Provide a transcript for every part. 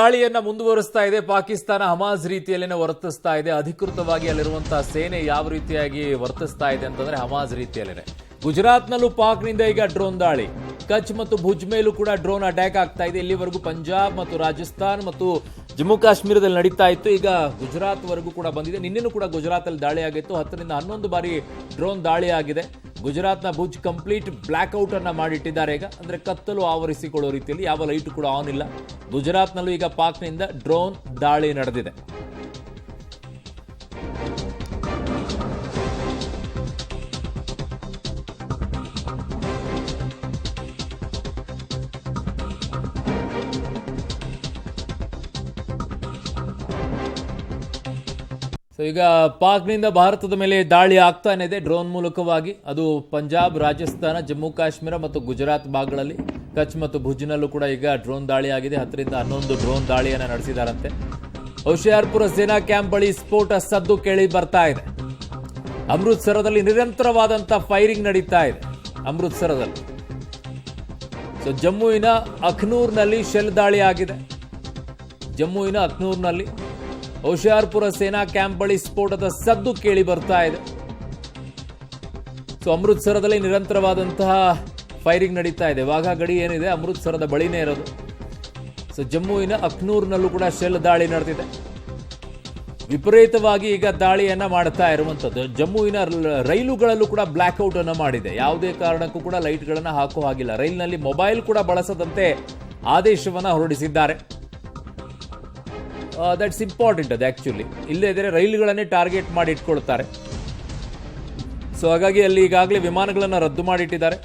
ದಾಳಿಯನ್ನ ಮುಂದುವರಿಸ್ತಾ ಇದೆ ಪಾಕಿಸ್ತಾನ. ಹಮಾಸ್ ರೀತಿಯಲ್ಲೇನೆ ವರ್ತಿಸ್ತಾ ಇದೆ. ಅಧಿಕೃತವಾಗಿ ಅಲ್ಲಿರುವಂತಹ ಸೇನೆ ಯಾವ ರೀತಿಯಾಗಿ ವರ್ತಿಸ್ತಾ ಇದೆ ಅಂತಂದ್ರೆ ಹಮಾಸ್ ರೀತಿಯಲ್ಲೇನೆ. ಗುಜರಾತ್ನಲ್ಲೂ ಪಾಕ್ನಿಂದ ಈಗ ಡ್ರೋನ್ ದಾಳಿ, ಕಚ್ ಮತ್ತು ಭುಜ್ ಮೇಲೂ ಕೂಡ ಡ್ರೋನ್ ಅಟ್ಯಾಕ್ ಆಗ್ತಾ ಇದೆ. ಇಲ್ಲಿವರೆಗೂ ಪಂಜಾಬ್ ಮತ್ತು ರಾಜಸ್ಥಾನ್ ಮತ್ತು ಜಮ್ಮು ಕಾಶ್ಮೀರದಲ್ಲಿ ನಡೀತಾ ಇತ್ತು, ಈಗ ಗುಜರಾತ್ ವರೆಗೂ ಕೂಡ ಬಂದಿದೆ. ನಿನ್ನೆನೂ ಕೂಡ ಗುಜರಾತ್ ಅಲ್ಲಿ ದಾಳಿ ಆಗಿತ್ತು. 10ರಿಂದ 11 ಬಾರಿ ಡ್ರೋನ್ ದಾಳಿ ಆಗಿದೆ. ಗುಜರಾತ್ನ ಭುಜ್ ಕಂಪ್ಲೀಟ್ ಬ್ಲಾಕ್ ಔಟ್ ಅನ್ನ ಮಾಡಿಟ್ಟಿದ್ದಾರೆ. ಈಗ ಅಂದ್ರೆ ಕತ್ತಲು ಆವರಿಸಿಕೊಳ್ಳೋ ರೀತಿಯಲ್ಲಿ ಯಾವ ಲೈಟ್ ಕೂಡ ಆನ್ ಇಲ್ಲ. ಗುಜರಾತ್ನಲ್ಲೂ ಈಗ ಪಾಕ್ನಿಂದ ಡ್ರೋನ್ ದಾಳಿ ನಡೆದಿದೆ. ಈಗ ಪಾಕ್ನಿಂದ ಭಾರತದ ಮೇಲೆ ದಾಳಿ ಆಗ್ತಾನೆ ಇದೆ ಡ್ರೋನ್ ಮೂಲಕವಾಗಿ. ಅದು ಪಂಜಾಬ್, ರಾಜಸ್ಥಾನ, ಜಮ್ಮು ಕಾಶ್ಮೀರ ಮತ್ತು ಗುಜರಾತ್ ಭಾಗಗಳಲ್ಲಿ, ಕಚ್ ಮತ್ತು ಭುಜ್ನಲ್ಲೂ ಕೂಡ ಈಗ ಡ್ರೋನ್ ದಾಳಿ ಆಗಿದೆ. 10ರಿಂದ 11 ಡ್ರೋನ್ ದಾಳಿಯನ್ನು ನಡೆಸಿದಾರಂತೆ. ಹೋಶಿಯಾರ್ಪುರ ಸೇನಾ ಕ್ಯಾಂಪ್ ಬಳಿ ಸ್ಫೋಟ ಸದ್ದು ಕೇಳಿ ಬರ್ತಾ ಇದೆ. ಅಮೃತ್ಸರದಲ್ಲಿ ನಿರಂತರವಾದಂಥ ಫೈರಿಂಗ್ ನಡೀತಾ ಇದೆ. ಅಮೃತ್ಸರದಲ್ಲಿ ಜಮ್ಮುವಿನ ಅಖ್ನೂರ್ನಲ್ಲಿ ಶೆಲ್ ದಾಳಿ ಆಗಿದೆ. ಜಮ್ಮುವಿನ ಅಖ್ನೂರ್ನಲ್ಲಿ ಹೋಶಿಯಾರ್ಪುರ ಸೇನಾ ಕ್ಯಾಂಪ್ ಬಳಿ ಸ್ಫೋಟದ ಸದ್ದು ಕೇಳಿ ಬರ್ತಾ ಇದೆ. ಅಮೃತ್ಸರದಲ್ಲಿ ನಿರಂತರವಾದಂತಹ ಫೈರಿಂಗ್ ನಡೀತಾ ಇದೆ. ವಾಘಾ ಗಡಿ ಏನಿದೆ ಅಮೃತ್ಸರದ ಬಳಿನೇ ಇರೋದು. ಜಮ್ಮುವಿನ ಅಖ್ನೂರ್ನಲ್ಲೂ ಕೂಡ ಶೆಲ್ ದಾಳಿ ನಡೆದಿದೆ. ವಿಪರೀತವಾಗಿ ಈಗ ದಾಳಿಯನ್ನ ಮಾಡ್ತಾ ಇರುವಂತದ್ದು. ಜಮ್ಮುವಿನ ರೈಲುಗಳಲ್ಲೂ ಕೂಡ ಬ್ಲಾಕ್ ಔಟ್ ಅನ್ನ ಮಾಡಿದೆ. ಯಾವುದೇ ಕಾರಣಕ್ಕೂ ಕೂಡ ಲೈಟ್ಗಳನ್ನ ಹಾಕೋ ಹಾಗಿಲ್ಲ. ರೈಲಿನಲ್ಲಿ ಮೊಬೈಲ್ ಕೂಡ ಬಳಸದಂತೆ ಆದೇಶವನ್ನ ಹೊರಡಿಸಿದ್ದಾರೆ. That's important. ಅದು ಆಕ್ಚುಲಿ ಇಲ್ಲದೇ ಇದ್ರೆ ರೈಲುಗಳನ್ನೇ ಟಾರ್ಗೆಟ್ ಮಾಡಿ ಇಟ್ಕೊಳ್ತಾರೆ. ಹಾಗಾಗಿ ಅಲ್ಲಿ ಈಗಾಗಲೇ ವಿಮಾನಗಳನ್ನು ರದ್ದು ಮಾಡಿಟ್ಟಿದ್ದಾರೆ.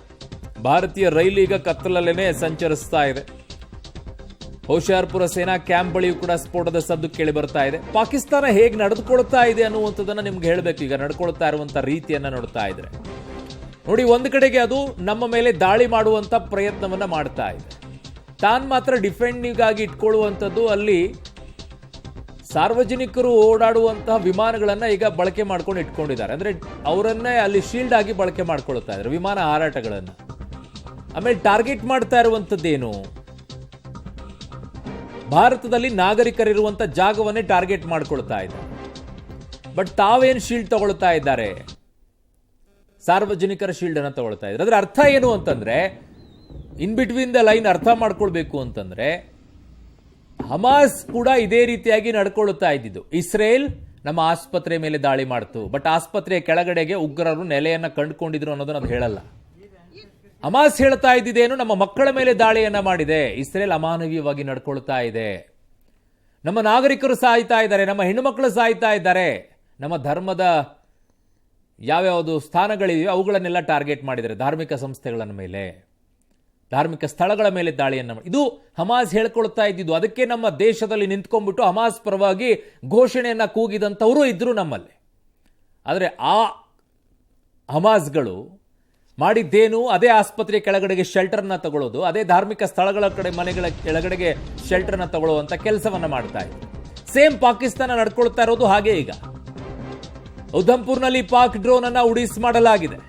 ಭಾರತೀಯ ರೈಲು ಈಗ ಕತ್ತಲಲ್ಲೇನೆ ಸಂಚರಿಸ್ತಾ ಇದೆ. ಹೋಶಿಯಾರ್ಪುರ ಸೇನಾ ಕ್ಯಾಂಪ್ ಬಳಿಯೂ ಕೂಡ ಸ್ಫೋಟದ ಸದ್ದು ಕೇಳಿ ಬರ್ತಾ ಇದೆ. ಪಾಕಿಸ್ತಾನ ಹೇಗೆ ನಡೆದುಕೊಳ್ತಾ ಇದೆ ಅನ್ನುವಂಥದ್ದನ್ನ ನಿಮ್ಗೆ ಹೇಳಬೇಕು. ಈಗ ನಡ್ಕೊಳ್ತಾ ಇರುವಂತ ರೀತಿಯನ್ನ ನೋಡ್ತಾ ಇದ್ರೆ ನೋಡಿ, ಒಂದು ಕಡೆಗೆ ಅದು ನಮ್ಮ ಮೇಲೆ ದಾಳಿ ಮಾಡುವಂತ ಪ್ರಯತ್ನವನ್ನ ಮಾಡ್ತಾ ಇದೆ. ತಾನು ಮಾತ್ರ ಡಿಫೆಂಡಿಂಗ್ ಆಗಿ ಇಟ್ಕೊಳ್ಳುವಂಥದ್ದು. ಅಲ್ಲಿ ಸಾರ್ವಜನಿಕರು ಓಡಾಡುವಂತಹ ವಿಮಾನಗಳನ್ನ ಈಗ ಬಳಕೆ ಮಾಡ್ಕೊಂಡು ಇಟ್ಕೊಂಡಿದ್ದಾರೆ. ಅಂದ್ರೆ ಅವರನ್ನೇ ಅಲ್ಲಿ ಶೀಲ್ಡ್ ಆಗಿ ಬಳಕೆ ಮಾಡ್ಕೊಳ್ತಾ ಇದ್ದಾರೆ ವಿಮಾನ ಹಾರಾಟಗಳನ್ನ. ಆಮೇಲೆ ಟಾರ್ಗೆಟ್ ಮಾಡ್ತಾ ಇರುವಂತದ್ದೇನು, ಭಾರತದಲ್ಲಿ ನಾಗರಿಕರಿರುವಂತ ಜಾಗವನ್ನೇ ಟಾರ್ಗೆಟ್ ಮಾಡ್ಕೊಳ್ತಾ ಇದ್ದಾರೆ. ಬಟ್ ತಾವೇನು ಶೀಲ್ಡ್ ತಗೊಳ್ತಾ ಇದ್ದಾರೆ, ಸಾರ್ವಜನಿಕರ ಶೀಲ್ಡ್ ಅನ್ನ ತಗೊಳ್ತಾ ಇದ್ದಾರೆ. ಅದ್ರ ಅರ್ಥ ಏನು ಅಂತಂದ್ರೆ, ಇನ್ ಬಿಟ್ವೀನ್ ದ ಲೈನ್ ಅರ್ಥ ಮಾಡ್ಕೊಳ್ಬೇಕು ಅಂತಂದ್ರೆ, ಹಮಾಸ್ ಕೂಡ ಇದೇ ರೀತಿಯಾಗಿ ನಡ್ಕೊಳ್ಳುತ್ತಾ ಇದ್ದಿದ್ದು. ಇಸ್ರೇಲ್ ನಮ್ಮ ಆಸ್ಪತ್ರೆ ಮೇಲೆ ದಾಳಿ ಮಾಡ್ತು, ಬಟ್ ಆಸ್ಪತ್ರೆಯ ಕೆಳಗಡೆಗೆ ಉಗ್ರರು ನೆಲೆಯನ್ನ ಕಂಡುಕೊಂಡಿದ್ರು ಅನ್ನೋದನ್ನ ಅದು ಹೇಳಲ್ಲ. ಹಮಾಸ್ ಹೇಳ್ತಾ ಇದ್ದಿದ್ದೇನು, ನಮ್ಮ ಮಕ್ಕಳ ಮೇಲೆ ದಾಳಿಯನ್ನ ಮಾಡಿದೆ, ಇಸ್ರೇಲ್ ಅಮಾನವೀಯವಾಗಿ ನಡ್ಕೊಳ್ತಾ ಇದೆ, ನಮ್ಮ ನಾಗರಿಕರು ಸಾಯ್ತಾ ಇದ್ದಾರೆ, ನಮ್ಮ ಹೆಣ್ಣು ಮಕ್ಕಳು ಸಾಯ್ತಾ ಇದ್ದಾರೆ, ನಮ್ಮ ಧರ್ಮದ ಯಾವ್ಯಾವುದು ಸ್ಥಾನಗಳಿವೆ ಅವುಗಳನ್ನೆಲ್ಲ ಟಾರ್ಗೆಟ್ ಮಾಡಿದ್ದಾರೆ, ಧಾರ್ಮಿಕ ಸಂಸ್ಥೆಗಳ ಮೇಲೆ, ಧಾರ್ಮಿಕ ಸ್ಥಳಗಳ ಮೇಲೆ ದಾಳಿಯನ್ನ ಮಾಡಿ. ಇದು ಹಮಾಸ್ ಹೇಳ್ಕೊಳ್ತಾ ಇದ್ದಿದ್ದು. ಅದಕ್ಕೆ ನಮ್ಮ ದೇಶದಲ್ಲಿ ನಿಂತ್ಕೊಂಡ್ಬಿಟ್ಟು ಹಮಾಸ್ ಪರವಾಗಿ ಘೋಷಣೆಯನ್ನ ಕೂಗಿದಂಥವರು ಇದ್ರು ನಮ್ಮಲ್ಲಿ. ಆದರೆ ಆ ಹಮಾಸ್ಗಳು ಮಾಡಿದ್ದೇನು, ಅದೇ ಆಸ್ಪತ್ರೆ ಕೆಳಗಡೆಗೆ ಶೆಲ್ಟರ್ನ ತಗೊಳ್ಳೋದು, ಅದೇ ಧಾರ್ಮಿಕ ಸ್ಥಳಗಳ ಕಡೆ ಮನೆಗಳ ಕೆಳಗಡೆಗೆ ಶೆಲ್ಟರ್ನ ತಗೊಳ್ಳುವಂತ ಕೆಲಸವನ್ನ ಮಾಡ್ತಾ ಇದೆ. ಸೇಮ್ ಪಾಕಿಸ್ತಾನ ನಡ್ಕೊಳ್ತಾ ಇರೋದು ಹಾಗೆ. ಈಗ ಉಧಂಪುರ್ನಲ್ಲಿ ಪಾಕ್ ಡ್ರೋನ್ ಅನ್ನ ಉಡೀಸ್ ಮಾಡಲಾಗಿದೆ.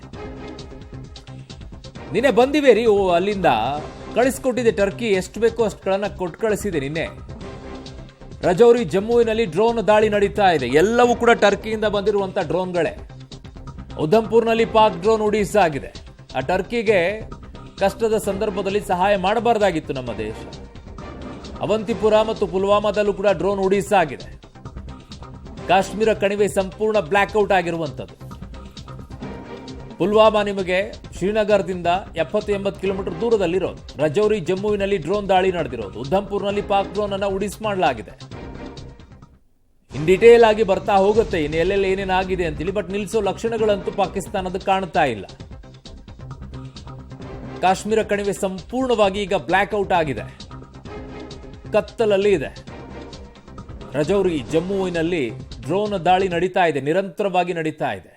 ನಿನ್ನೆ ಬಂದಿವೆ ರೀ, ಅಲ್ಲಿಂದ ಕಳಿಸ್ಕೊಟ್ಟಿದೆ ಟರ್ಕಿ. ಎಷ್ಟು ಬೇಕೋ ಅಷ್ಟುಗಳನ್ನ ಕೊಟ್ಟು ಕಳಿಸಿದೆ ನಿನ್ನೆ. ರಜೌರಿ ಜಮ್ಮುವಿನಲ್ಲಿ ಡ್ರೋನ್ ದಾಳಿ ನಡೀತಾ ಇದೆ. ಎಲ್ಲವೂ ಕೂಡ ಟರ್ಕಿಯಿಂದ ಬಂದಿರುವಂತ ಡ್ರೋನ್ಗಳೇ. ಉಧಂಪುರ್ನಲ್ಲಿ ಪಾಕ್ ಡ್ರೋನ್ ಉಡೀಸ್ ಆಗಿದೆ. ಆ ಟರ್ಕಿಗೆ ಕಷ್ಟದ ಸಂದರ್ಭದಲ್ಲಿ ಸಹಾಯ ಮಾಡಬಾರ್ದಾಗಿತ್ತು ನಮ್ಮ ದೇಶ. ಅವಂತಿಪುರ ಮತ್ತು ಪುಲ್ವಾಮಾದಲ್ಲೂ ಕೂಡ ಡ್ರೋನ್ ಉಡೀಸ್ ಆಗಿದೆ. ಕಾಶ್ಮೀರ ಕಣಿವೆ ಸಂಪೂರ್ಣ ಬ್ಲಾಕ್ ಔಟ್ ಆಗಿರುವಂಥದ್ದು. ಪುಲ್ವಾಮಾ ನಿಮಗೆ ಶ್ರೀನಗರದಿಂದ 70-80 ಕಿಲೋಮೀಟರ್ ದೂರದಲ್ಲಿರೋದು. ರಜೌರಿ ಜಮ್ಮುವಿನಲ್ಲಿ ಡ್ರೋನ್ ದಾಳಿ ನಡೆದಿರೋದು. ಉಧಂಪುರ್ನಲ್ಲಿ ಪಾಕ್ ಡ್ರೋನ್ ಅನ್ನ ಉಡೀಸ್ ಮಾಡಲಾಗಿದೆ. ಇನ್ ಡಿಟೇಲ್ ಆಗಿ ಬರ್ತಾ ಹೋಗುತ್ತೆ ಇನ್ನು ಎಲ್ಲೆಲ್ಲಿ ಏನೇನಾಗಿದೆ ಅಂತೇಳಿ. ಬಟ್ ನಿಲ್ಲಿಸೋ ಲಕ್ಷಣಗಳಂತೂ ಪಾಕಿಸ್ತಾನದ ಕಾಣ್ತಾ ಇಲ್ಲ. ಕಾಶ್ಮೀರ ಕಣಿವೆ ಸಂಪೂರ್ಣವಾಗಿ ಈಗ ಬ್ಲಾಕ್ ಔಟ್ ಆಗಿದೆ, ಕತ್ತಲಲ್ಲಿ ಇದೆ. ರಜೌರಿ ಜಮ್ಮುವಿನಲ್ಲಿ ಡ್ರೋನ್ ದಾಳಿ ನಡೀತಾ ಇದೆ, ನಿರಂತರವಾಗಿ ನಡೀತಾ ಇದೆ.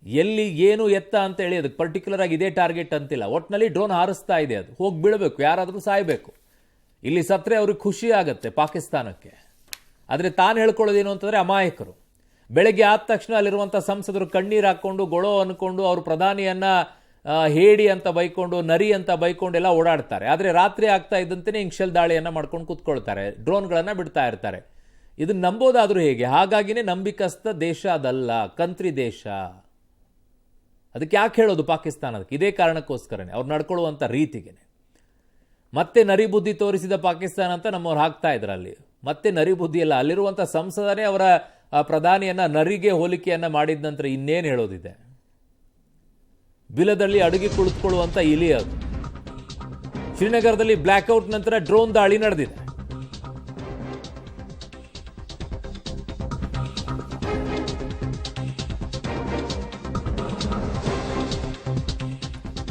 ಎಲ್ಲಿ ಏನು ಎತ್ತ ಅಂತ ಹೇಳಿ ಅದಕ್ಕೆ ಪರ್ಟಿಕ್ಯುಲರ್ ಆಗಿ ಇದೇ ಟಾರ್ಗೆಟ್ ಅಂತಿಲ್ಲ. ಒಟ್ಟಿನಲ್ಲಿ ಡ್ರೋನ್ ಹಾರಿಸ್ತಾ ಇದೆ. ಅದು ಹೋಗಿ ಬೀಳಬೇಕು, ಯಾರಾದರೂ ಸಾಯ್ಬೇಕು. ಇಲ್ಲಿ ಸತ್ರೆ ಅವ್ರಿಗೆ ಖುಷಿ ಆಗತ್ತೆ ಪಾಕಿಸ್ತಾನಕ್ಕೆ. ಆದರೆ ತಾನು ಹೇಳ್ಕೊಳ್ಳೋದೇನು ಅಂತಂದ್ರೆ, ಅಮಾಯಕರು ಬೆಳಗ್ಗೆ ಆದ ತಕ್ಷಣ ಅಲ್ಲಿರುವಂಥ ಸಂಸದರು ಕಣ್ಣೀರು ಹಾಕ್ಕೊಂಡು ಗೊಳೋ ಅನ್ಕೊಂಡು ಅವರು ಪ್ರಧಾನಿಯನ್ನ ಹೇಡಿ ಅಂತ ಬೈಕೊಂಡು ನರಿ ಅಂತ ಬೈಕೊಂಡೆಲ್ಲ ಓಡಾಡ್ತಾರೆ. ಆದರೆ ರಾತ್ರಿ ಆಗ್ತಾ ಇದ್ದಂತೆಯೇ ಇಂಕ್ಷಲ್ ದಾಳಿಯನ್ನು ಮಾಡ್ಕೊಂಡು ಕೂತ್ಕೊಳ್ತಾರೆ, ಡ್ರೋನ್ಗಳನ್ನು ಬಿಡ್ತಾ ಇರ್ತಾರೆ. ಇದನ್ನ ನಂಬೋದಾದ್ರೂ ಹೇಗೆ? ಹಾಗಾಗಿನೇ ನಂಬಿಕಸ್ಥ ದೇಶ ಅದಲ್ಲ, ಕಂತ್ರಿ ದೇಶ. ಅದಕ್ಕೆ ಯಾಕೆ ಹೇಳೋದು ಪಾಕಿಸ್ತಾನದಕ್ಕೆ? ಇದೇ ಕಾರಣಕ್ಕೋಸ್ಕರನೇ, ಅವ್ರು ನಡ್ಕೊಳ್ಳುವಂಥ ರೀತಿಗೆ. ಮತ್ತೆ ನರಿ ಬುದ್ಧಿ ತೋರಿಸಿದ ಪಾಕಿಸ್ತಾನ ಅಂತ ನಮ್ಮವ್ರು ಹಾಕ್ತಾ ಇದ್ರು ಅಲ್ಲಿ. ಮತ್ತೆ ನರಿ ಬುದ್ಧಿ ಅಲ್ಲ, ಅಲ್ಲಿರುವಂಥ ಸಂಸದನೇ ಅವರ ಪ್ರಧಾನಿಯನ್ನ ನರಿಗೆ ಹೋಲಿಕೆಯನ್ನ ಮಾಡಿದ ನಂತರ ಇನ್ನೇನು ಹೇಳೋದಿದೆ? ಬಿಲದಲ್ಲಿ ಅಡುಗೆ ಕುಳಿತುಕೊಳ್ಳುವಂಥ ಇಲಿ ಅದು. ಶ್ರೀನಗರದಲ್ಲಿ ಬ್ಲ್ಯಾಕ್ಔಟ್ ನಂತರ ಡ್ರೋನ್ ದಾಳಿ ನಡೆದಿದೆ.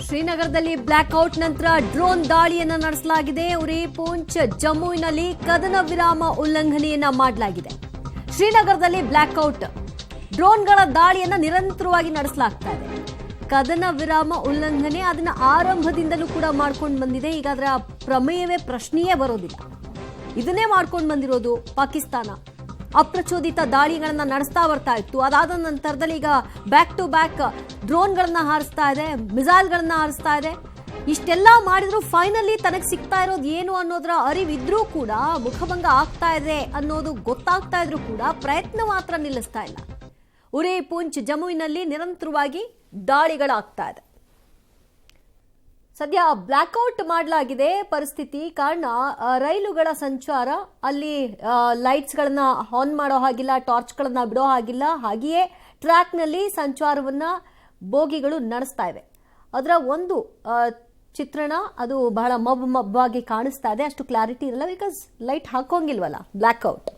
ಶ್ರೀನಗರದಲ್ಲಿ ಬ್ಲ್ಯಾಕ್ಔಟ್ ನಂತರ ಡ್ರೋನ್ ದಾಳಿಯನ್ನ ನಡೆಸಲಾಗಿದೆ. ಉರಿ ಪೂಂಚ್ ಜಮ್ಮುವಿನಲ್ಲಿ ಕದನ ವಿರಾಮ ಉಲ್ಲಂಘನೆಯನ್ನ ಮಾಡಲಾಗಿದೆ. ಶ್ರೀನಗರದಲ್ಲಿ ಬ್ಲ್ಯಾಕ್ಔಟ್, ಡ್ರೋನ್ಗಳ ದಾಳಿಯನ್ನ ನಿರಂತರವಾಗಿ ನಡೆಸಲಾಗ್ತಾ ಇದೆ. ಕದನ ವಿರಾಮ ಉಲ್ಲಂಘನೆ ಅದನ್ನ ಆರಂಭದಿಂದಲೂ ಕೂಡ ಮಾಡ್ಕೊಂಡು ಬಂದಿದೆ. ಈಗ ಅದರ ಪ್ರಮೇಯವೇ ಪ್ರಶ್ನೆಯೇ ಬರೋದಿಲ್ಲ. ಇದನ್ನೇ ಮಾಡ್ಕೊಂಡು ಬಂದಿರೋದು ಪಾಕಿಸ್ತಾನ. ಅಪ್ರಚೋದಿತ ದಾಳಿಗಳನ್ನ ನಡೆಸ್ತಾ ಬರ್ತಾ ಇತ್ತು. ಅದಾದ ನಂತರದಲ್ಲಿ ಈಗ ಬ್ಯಾಕ್ ಟು ಬ್ಯಾಕ್ ಡ್ರೋನ್ಗಳನ್ನ ಹಾರಿಸ್ತಾ ಇದೆ, ಮಿಸೈಲ್ಗಳನ್ನ ಹಾರಿಸ್ತಾ ಇದೆ. ಇಷ್ಟೆಲ್ಲ ಮಾಡಿದ್ರು ಫೈನಲಿ ತನಗೆ ಸಿಗ್ತಾ ಇರೋದು ಏನು ಅನ್ನೋದರ ಅರಿವಿದ್ರೂ ಕೂಡ, ಮುಖಭಂಗ ಆಗ್ತಾ ಇದೆ ಅನ್ನೋದು ಗೊತ್ತಾಗ್ತಾ ಇದ್ರೂ ಕೂಡ ಪ್ರಯತ್ನ ಮಾತ್ರ ನಿಲ್ಲಿಸ್ತಾ ಇಲ್ಲ. ಉರಿ ಪೂಂಚ್ ಜಮ್ಮುವಿನಲ್ಲಿ ನಿರಂತರವಾಗಿ ದಾಳಿಗಳಾಗ್ತಾ ಇದೆ. ಸದ್ಯ ಬ್ಲ್ಯಾಕ್ಔಟ್ ಮಾಡಲಾಗಿದೆ ಪರಿಸ್ಥಿತಿ ಕಾರಣ ರೈಲುಗಳ ಸಂಚಾರ, ಅಲ್ಲಿ ಲೈಟ್ಸ್ಗಳನ್ನ ಆನ್ ಮಾಡೋ ಹಾಗಿಲ್ಲ, ಟಾರ್ಚ್ಗಳನ್ನ ಬಿಡೋ ಹಾಗಿಲ್ಲ. ಹಾಗೆಯೇ ಟ್ರ್ಯಾಕ್ನಲ್ಲಿ ಸಂಚಾರವನ್ನ ಬೋಗಿಗಳು ನಡೆಸ್ತಾ ಇವೆ. ಅದರ ಒಂದು ಚಿತ್ರಣ ಅದು ಬಹಳ ಮಬ್ಬಾಗಿ ಕಾಣಿಸ್ತಾ ಇದೆ. ಅಷ್ಟು ಕ್ಲಾರಿಟಿ ಇರಲ್ಲ, ಬಿಕಾಸ್ ಲೈಟ್ ಹಾಕೋಂಗಿಲ್ವಲ್ಲ, ಬ್ಲ್ಯಾಕ್ಔಟ್.